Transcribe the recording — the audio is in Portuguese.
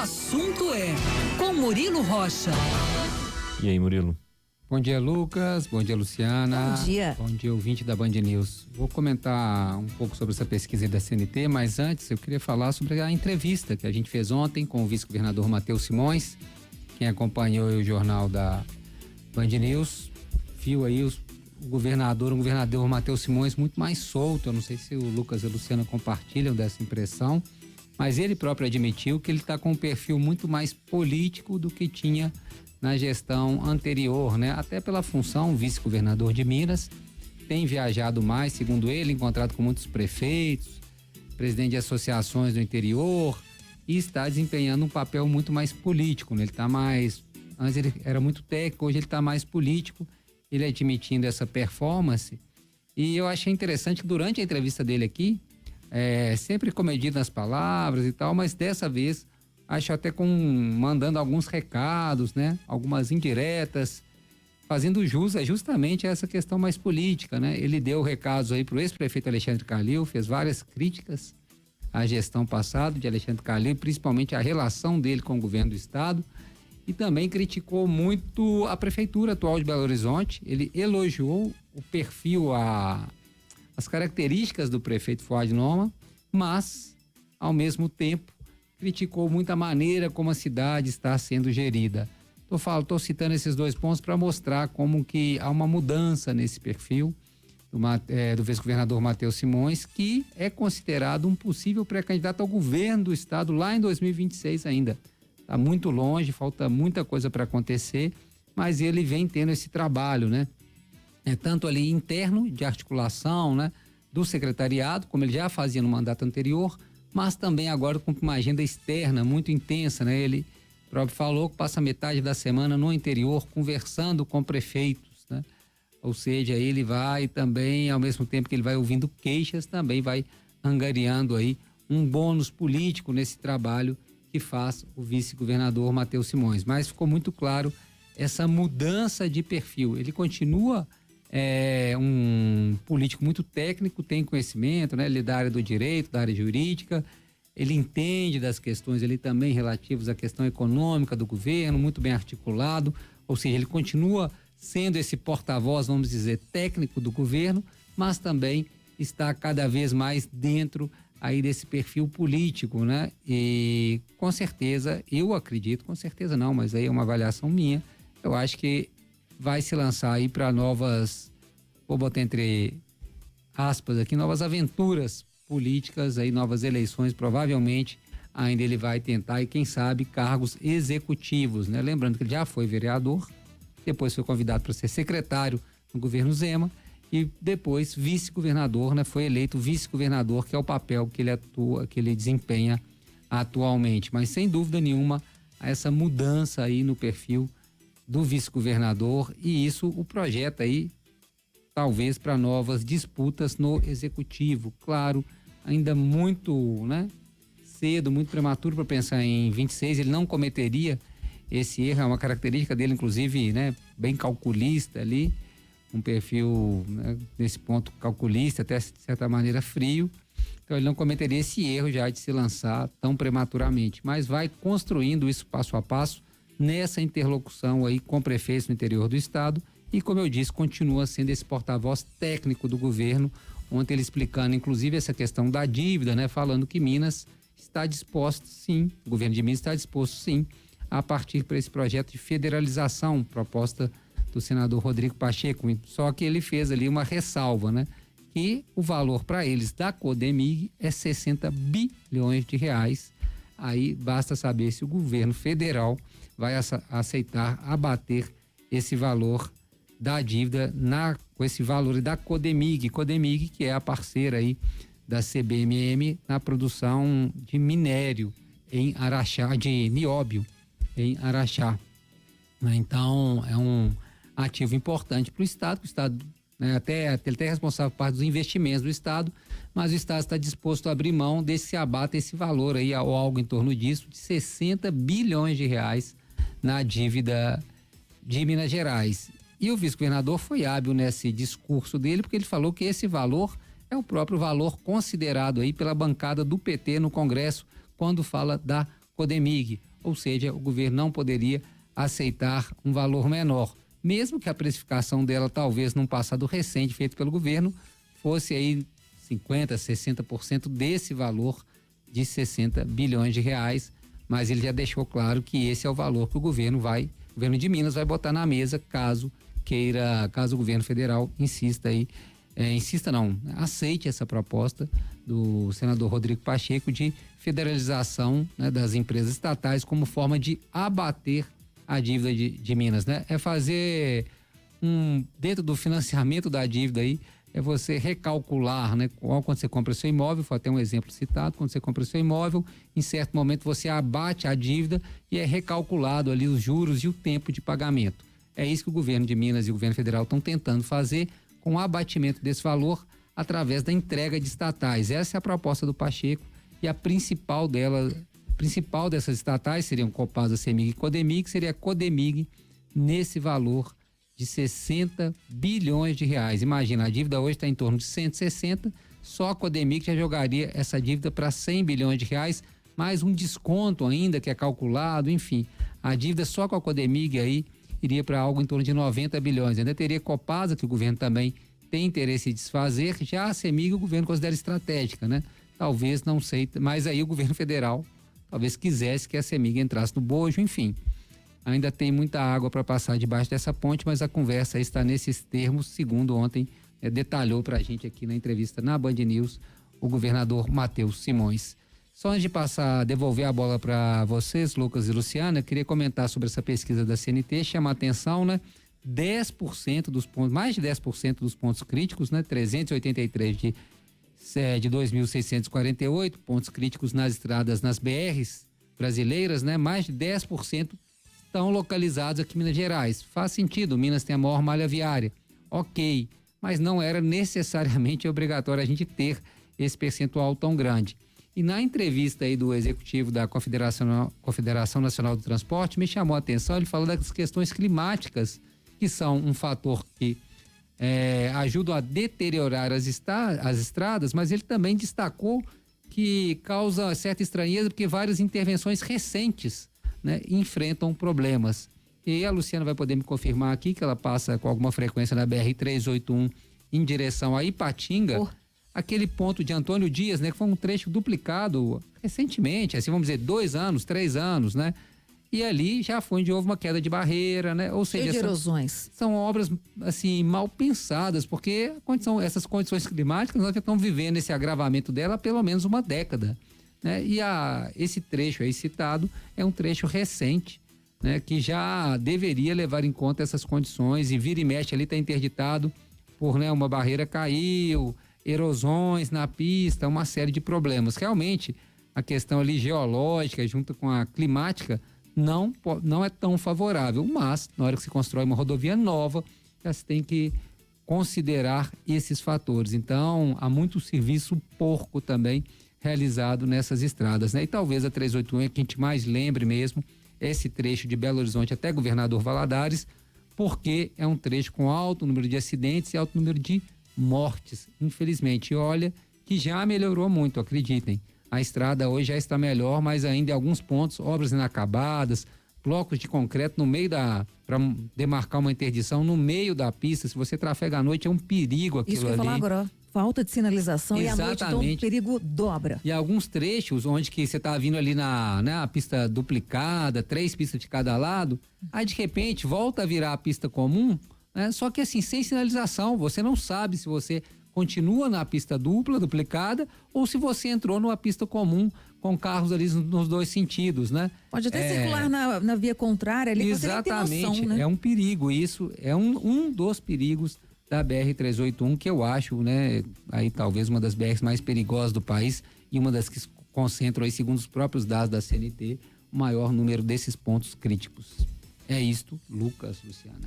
assunto é com Murilo Rocha. E aí, Murilo? Bom dia, Lucas. Bom dia, Luciana. Bom dia. Bom dia, ouvinte da Band News. Vou comentar um pouco sobre essa pesquisa da CNT, mas antes eu queria falar sobre a entrevista que a gente fez ontem com o vice-governador Matheus Simões. Quem acompanhou o jornal da Band News viu aí o governador Matheus Simões muito mais solto. Eu não sei se o Lucas e a Luciana compartilham dessa impressão, mas ele próprio admitiu que ele está com um perfil muito mais político do que tinha na gestão anterior, né? Até pela função vice-governador de Minas, tem viajado mais, segundo ele, encontrado com muitos prefeitos, presidente de associações do interior, e está desempenhando um papel muito mais político, né? Ele está mais, antes ele era muito técnico, hoje ele está mais político, ele admitindo essa performance. E eu achei interessante que durante a entrevista dele aqui, sempre comedido nas palavras e tal, mas dessa vez acho até mandando alguns recados, né? Algumas indiretas, fazendo jus justamente a essa questão mais política, né? Ele deu recados aí pro ex-prefeito Alexandre Calil, fez várias críticas à gestão passada de Alexandre Calil, principalmente a relação dele com o governo do estado, e também criticou muito a prefeitura atual de Belo Horizonte. Ele elogiou o perfil, as características do prefeito Fuad Noma, mas, ao mesmo tempo, criticou muito a maneira como a cidade está sendo gerida. Estou citando esses dois pontos para mostrar como que há uma mudança nesse perfil do vice-governador Matheus Simões, que é considerado um possível pré-candidato ao governo do estado lá em 2026 ainda. Está muito longe, falta muita coisa para acontecer, mas ele vem tendo esse trabalho, né? Tanto ali interno, de articulação, né? Do secretariado, como ele já fazia no mandato anterior, mas também agora com uma agenda externa muito intensa, né? Ele próprio falou que passa metade da semana no interior conversando com prefeitos, né? Ou seja, ele vai também, ao mesmo tempo que ele vai ouvindo queixas, também vai angariando aí um bônus político nesse trabalho que faz o vice-governador Matheus Simões. Mas ficou muito claro essa mudança de perfil. Ele continua um político muito técnico, tem conhecimento, né? Ele é da área do direito, da área jurídica, ele entende das questões ali também relativas à questão econômica do governo, muito bem articulado, ou seja, ele continua sendo esse porta-voz, vamos dizer, técnico do governo, mas também está cada vez mais dentro aí desse perfil político, né? E com certeza, eu acredito, com certeza não, mas aí é uma avaliação minha, eu acho que vai se lançar aí para novas, vou botar entre aspas aqui, novas aventuras políticas, aí novas eleições, provavelmente ainda ele vai tentar, e quem sabe, cargos executivos, né? Lembrando que ele já foi vereador, depois foi convidado para ser secretário no governo Zema e depois vice-governador, né? Foi eleito vice-governador, que é o papel que ele atua, que ele desempenha atualmente. Mas sem dúvida nenhuma, essa mudança aí no perfil do vice-governador, e isso o projeta aí talvez para novas disputas no executivo. Claro, ainda muito, né, cedo, muito prematuro para pensar em 26, ele não cometeria esse erro, é uma característica dele, inclusive, né, bem calculista ali, um perfil, né, nesse ponto calculista, até de certa maneira frio. Então ele não cometeria esse erro já de se lançar tão prematuramente, mas vai construindo isso passo a passo nessa interlocução aí com prefeitos no interior do estado e, como eu disse, continua sendo esse porta-voz técnico do governo. Ontem ele explicando inclusive essa questão da dívida, né, falando que Minas está disposto sim, o governo de Minas está disposto sim a partir para esse projeto de federalização, proposta do senador Rodrigo Pacheco, só que ele fez ali uma ressalva, né, que o valor para eles da Codemig é 60 bilhões de reais. Aí basta saber se o governo federal vai aceitar abater esse valor da dívida com esse valor da Codemig, que é a parceira aí da CBMM na produção de minério em Araxá, de nióbio em Araxá. Então é um ativo importante para o estado, né, ele é responsável por parte dos investimentos do estado, mas o estado está disposto a abrir mão desse abate, esse valor aí, ou algo em torno disso, de 60 bilhões de reais na dívida de Minas Gerais. E o vice-governador foi hábil nesse discurso dele, porque ele falou que esse valor é o próprio valor considerado aí pela bancada do PT no Congresso, quando fala da Codemig. ou seja, o governo não poderia aceitar um valor menor, mesmo que a precificação dela, talvez num passado recente feito pelo governo, fosse aí 50%, 60% desse valor de 60 bilhões de reais, mas ele já deixou claro que esse é o valor que o governo de Minas vai botar na mesa caso o governo federal aceite essa proposta do senador Rodrigo Pacheco de federalização, né, das empresas estatais como forma de abater a dívida de Minas, né? É fazer dentro do financiamento da dívida aí, é você recalcular, né? Quando você compra seu imóvel, foi até um exemplo citado, quando você compra seu imóvel, em certo momento você abate a dívida e é recalculado ali os juros e o tempo de pagamento. É isso que o governo de Minas e o governo federal estão tentando fazer com o abatimento desse valor através da entrega de estatais. Essa é a proposta do Pacheco e a principal dessas estatais seriam Copasa, CEMIG e Codemig, seria a Codemig nesse valor de 60 bilhões de reais. Imagina, a dívida hoje está em torno de 160, só a Codemig já jogaria essa dívida para 100 bilhões de reais, mais um desconto ainda que é calculado, enfim. A dívida só com a Codemig aí iria para algo em torno de 90 bilhões. Ainda teria Copasa, que o governo também tem interesse em desfazer, já a CEMIG o governo considera estratégica, né? Talvez, não sei, mas aí o governo federal talvez quisesse que a CEMIG entrasse no bojo, enfim. Ainda tem muita água para passar debaixo dessa ponte, mas a conversa está nesses termos, segundo ontem detalhou para a gente aqui na entrevista na Band News o governador Matheus Simões. Só antes de devolver a bola para vocês, Lucas e Luciana, eu queria comentar sobre essa pesquisa da CNT, chama a atenção, né? 10% dos pontos, mais de 10% dos pontos críticos, né? 383 de 2.648 pontos críticos nas estradas, nas BRs brasileiras, né? Mais de 10% estão localizados aqui em Minas Gerais. Faz sentido, Minas tem a maior malha viária, ok, mas não era necessariamente obrigatório a gente ter esse percentual tão grande. E na entrevista aí do executivo da Confederação Nacional do Transporte, me chamou a atenção, ele falou das questões climáticas, que são um fator que ajudam a deteriorar as estradas, mas ele também destacou que causa certa estranheza porque várias intervenções recentes, né, enfrentam problemas. E a Luciana vai poder me confirmar aqui que ela passa com alguma frequência na BR-381 em direção a Ipatinga, aquele ponto de Antônio Dias, né, que foi um trecho duplicado recentemente, assim vamos dizer, 2 anos, 3 anos, né? E ali já foi onde houve uma queda de barreira, né? Ou seja, erosões. São obras assim mal pensadas, porque essas condições climáticas nós já estamos vivendo esse agravamento dela há pelo menos uma década, né? E esse trecho aí citado é um trecho recente, né? Que já deveria levar em conta essas condições, e vira e mexe ali está interditado por, né, uma barreira caiu, erosões na pista, uma série de problemas. Realmente a questão ali geológica junto com a climática não é tão favorável, mas na hora que se constrói uma rodovia nova, já se tem que considerar esses fatores. Então, há muito serviço porco também realizado nessas estradas, né? E talvez a 381 é que a gente mais lembre mesmo, esse trecho de Belo Horizonte até Governador Valadares, porque é um trecho com alto número de acidentes e alto número de mortes, infelizmente. E olha que já melhorou muito, acreditem. A estrada hoje já está melhor, mas ainda em alguns pontos, obras inacabadas, blocos de concreto no meio para demarcar uma interdição no meio da pista. Se você trafega à noite, é um perigo aquilo ali. Isso que eu ia falar agora, falta de sinalização. Exatamente. E à noite, então, o perigo dobra. E alguns trechos onde que você está vindo ali na pista duplicada, 3 pistas de cada lado, aí de repente volta a virar a pista comum, né? Só que assim, sem sinalização, você não sabe se você continua na pista duplicada, ou se você entrou numa pista comum com carros ali nos 2 sentidos, né? Pode até circular na via contrária ali, exatamente, você nem tem noção, né? É um perigo, isso é um dos perigos da BR-381, que eu acho, né, aí talvez uma das BRs mais perigosas do país e uma das que concentram aí, segundo os próprios dados da CNT, o maior número desses pontos críticos. É isto, Lucas, Luciana.